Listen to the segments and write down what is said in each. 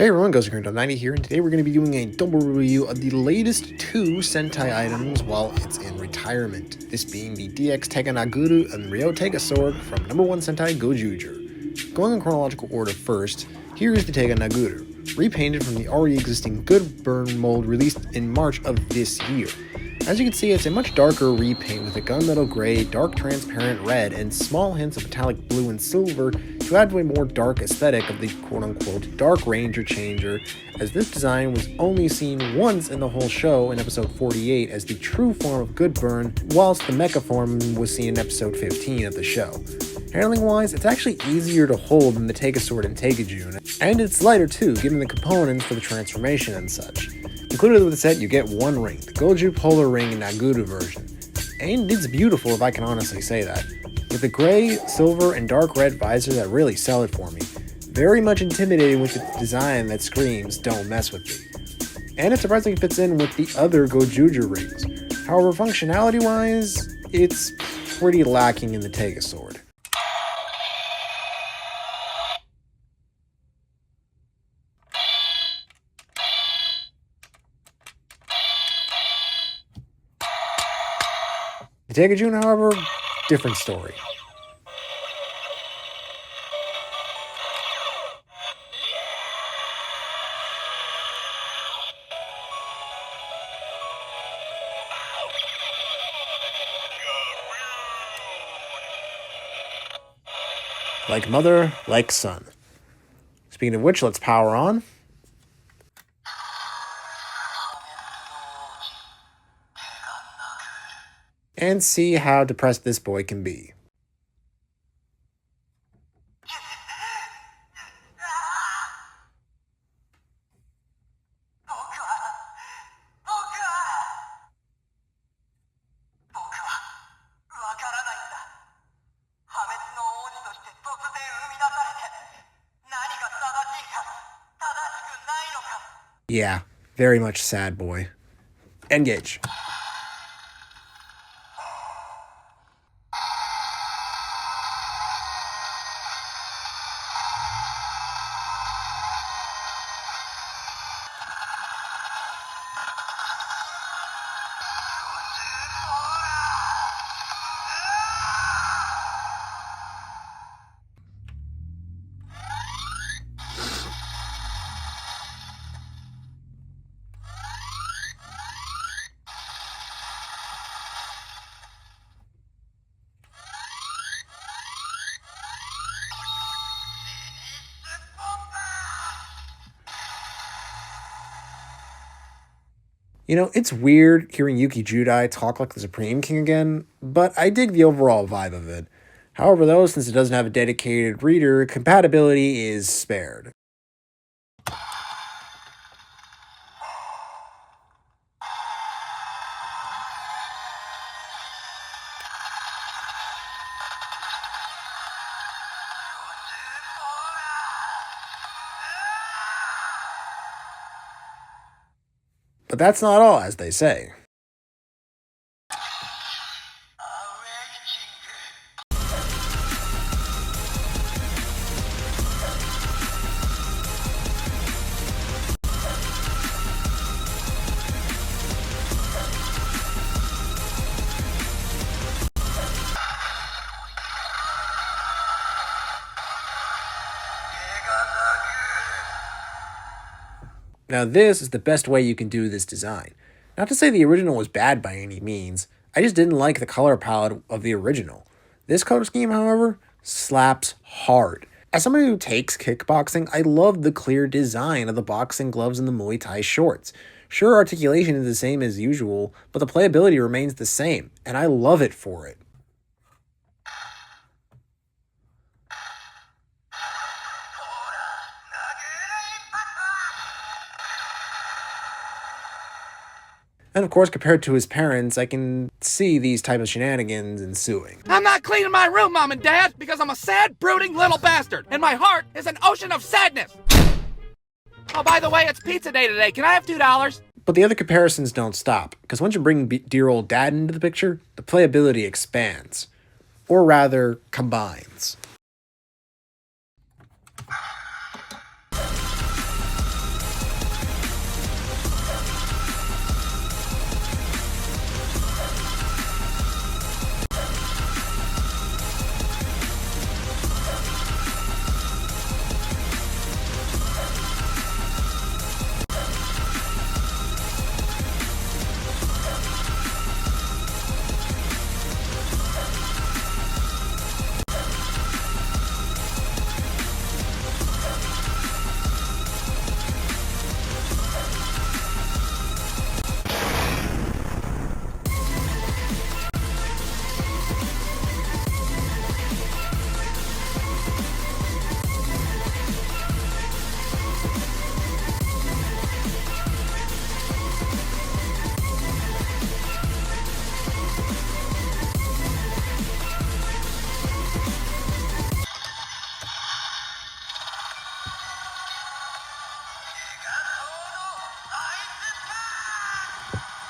Hey everyone, GoJuwJahr90 here, and today we're going to be doing a double review of the latest two Sentai items while it's in retirement. This being the DX Tega Knaguru and RyoTegasword from #1 Sentai Gojiu Jr. Going in chronological order first, here is the Tega Knaguru, repainted from the already existing Good Burn mold released in March of this year. As you can see, it's a much darker repaint with a gunmetal gray, dark transparent red, and small hints of metallic blue and silver to add to a more dark aesthetic of the quote-unquote Dark Ranger Changer, as this design was only seen once in the whole show in episode 48 as the true form of Good Burn, whilst the mecha form was seen in episode 15 of the show. Handling-wise, it's actually easier to hold than the Tegasword and Tegajun, and it's lighter too, given the components for the transformation and such. Included with the set, you get one ring, the Goju Polar Ring Naguru version. And it's beautiful, if I can honestly say that. With the gray, silver, and dark red visor that really sell it for me. Very much intimidating with the design that screams, "Don't mess with me." And it surprisingly fits in with the other Gojuju rings. However, functionality-wise, it's pretty lacking in the Tegasword. The Tegajun, however, different story. Like mother, like son. Speaking of which, let's power on. And see how depressed this boy can be. Yeah, very much sad boy. Engage. You know, it's weird hearing Yuki Judai talk like the Supreme King again, but I dig the overall vibe of it. However, though, since it doesn't have a dedicated reader, compatibility is spared. But that's not all, as they say. Now this is the best way you can do this design. Not to say the original was bad by any means, I just didn't like the color palette of the original. This color scheme, however, slaps hard. As somebody who takes kickboxing, I love the clear design of the boxing gloves and the Muay Thai shorts. Sure, articulation is the same as usual, but the playability remains the same, and I love it for it. And of course, compared to his parents, I can see these type of shenanigans ensuing. I'm not cleaning my room, Mom and Dad, because I'm a sad, brooding little bastard, and my heart is an ocean of sadness. Oh, by the way, it's pizza day today. Can I have $2? But the other comparisons don't stop, because once you bring dear old dad into the picture, the playability expands. Or rather, combines.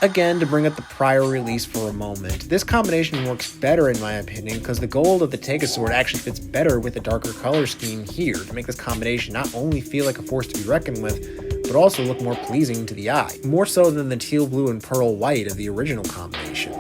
Again, to bring up the prior release for a moment, this combination works better in my opinion because the gold of the Tega sword actually fits better with the darker color scheme here to make this combination not only feel like a force to be reckoned with, but also look more pleasing to the eye, more so than the teal blue and pearl white of the original combination.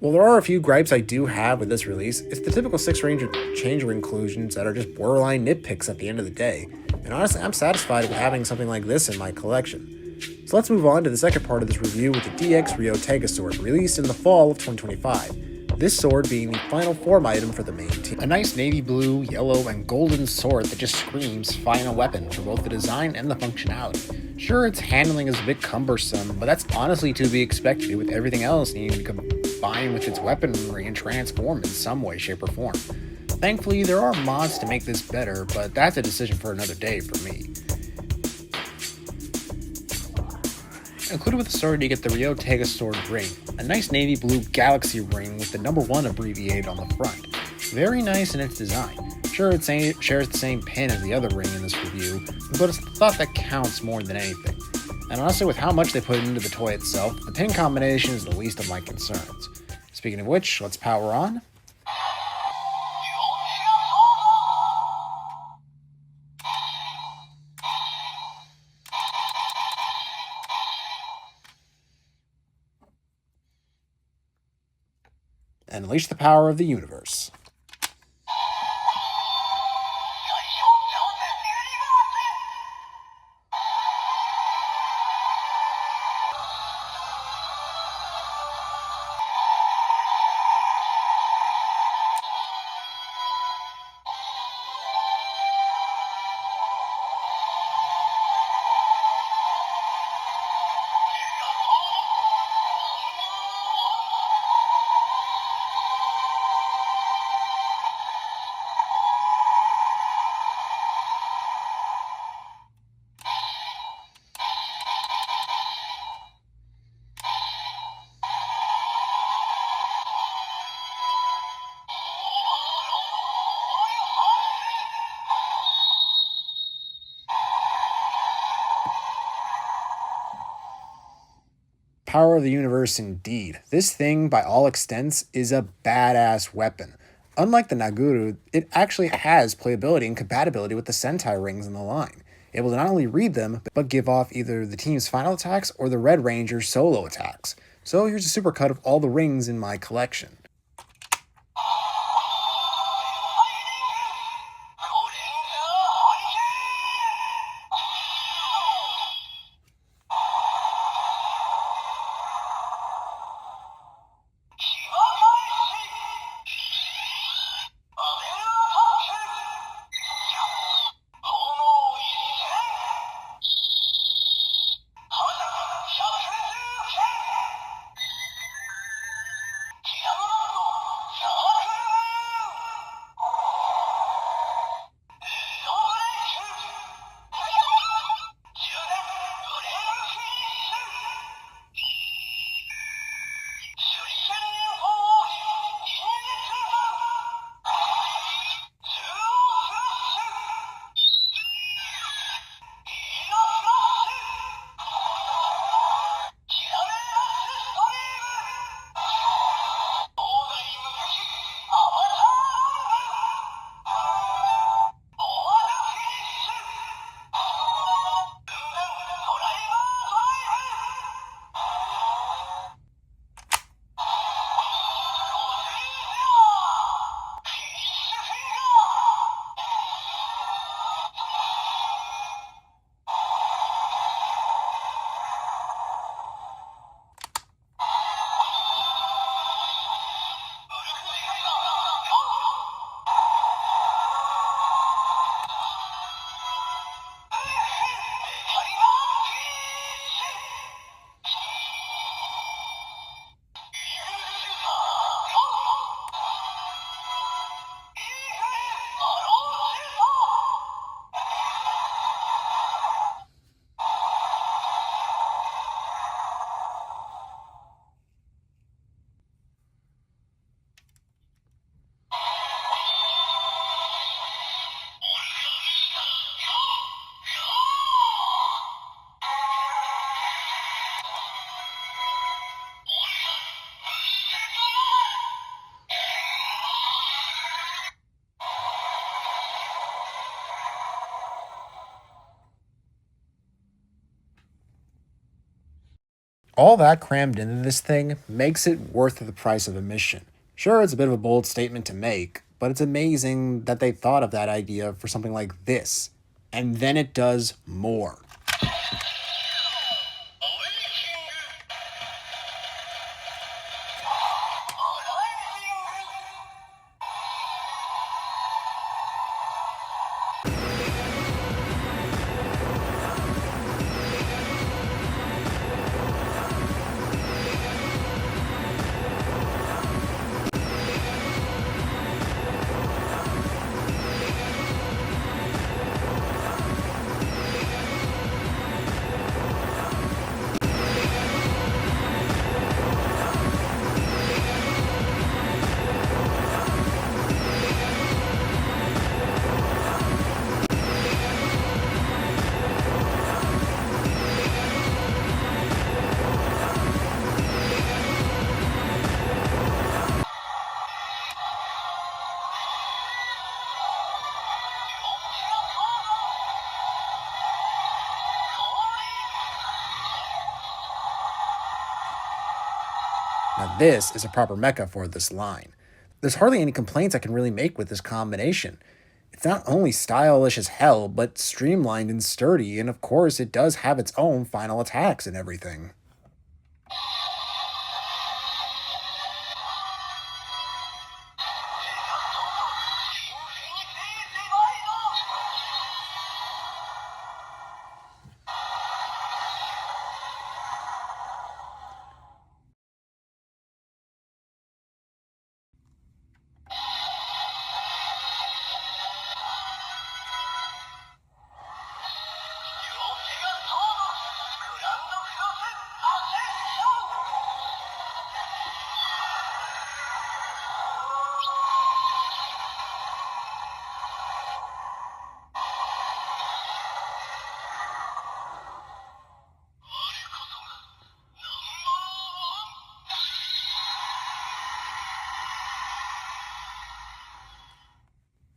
Well, there are a few gripes I do have with this release. It's the typical 6-range changer inclusions that are just borderline nitpicks at the end of the day. And honestly, I'm satisfied with having something like this in my collection. So let's move on to the second part of this review with the DX RyoTegasword, released in the fall of 2025. This sword being the final form item for the main team. A nice navy blue, yellow, and golden sword that just screams final weapon for both the design and the functionality. Sure, its handling is a bit cumbersome, but that's honestly to be expected with everything else needing to combine with its weaponry and transform in some way, shape, or form. Thankfully, there are mods to make this better, but that's a decision for another day for me. Included with the sword, you get the RyoTegasword ring, a nice navy blue galaxy ring with the number 1 abbreviated on the front. Very nice in its design. Sure, it shares the same pin as the other ring in this review, but it's the thought that counts more than anything. And honestly, with how much they put into the toy itself, the pin combination is the least of my concerns. Speaking of which, let's power on. And unleash the power of the universe. Power of the universe indeed. This thing, by all extents, is a badass weapon. Unlike the Naguru, it actually has playability and compatibility with the Sentai rings in the line, able to not only read them, but give off either the team's final attacks or the Red Ranger's solo attacks. So here's a supercut of all the rings in my collection. all that crammed into this thing makes it worth the price of admission. Sure, it's a bit of a bold statement to make, but it's amazing that they thought of that idea for something like this. And then it does more. Now this is a proper mecha for this line. There's hardly any complaints I can really make with this combination. It's not only stylish as hell, but streamlined and sturdy, and of course it does have its own final attacks and everything.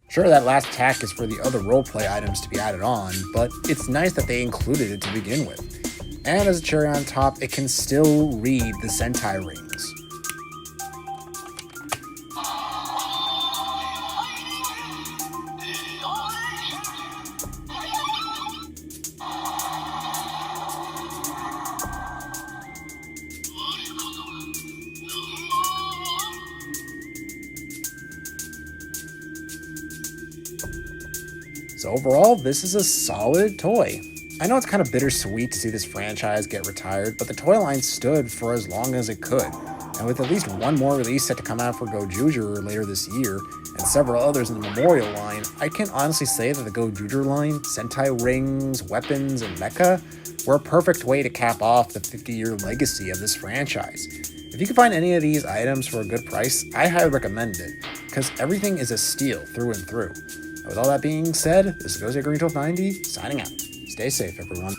Sure, that last attack is for the other roleplay items to be added on, but it's nice that they included it to begin with. And as a cherry on top, it can still read the Sentai rings. So overall, this is a solid toy. I know it's kind of bittersweet to see this franchise get retired, but the toy line stood for as long as it could. And with at least one more release set to come out for GoJuger later this year, and several others in the Memorial line, I can honestly say that the GoJuger line, Sentai rings, weapons, and mecha were a perfect way to cap off the 50-year legacy of this franchise. If you can find any of these items for a good price, I highly recommend it, because everything is a steal through and through. And with all that being said, this is GoJuger 1290 signing out. Stay safe, everyone.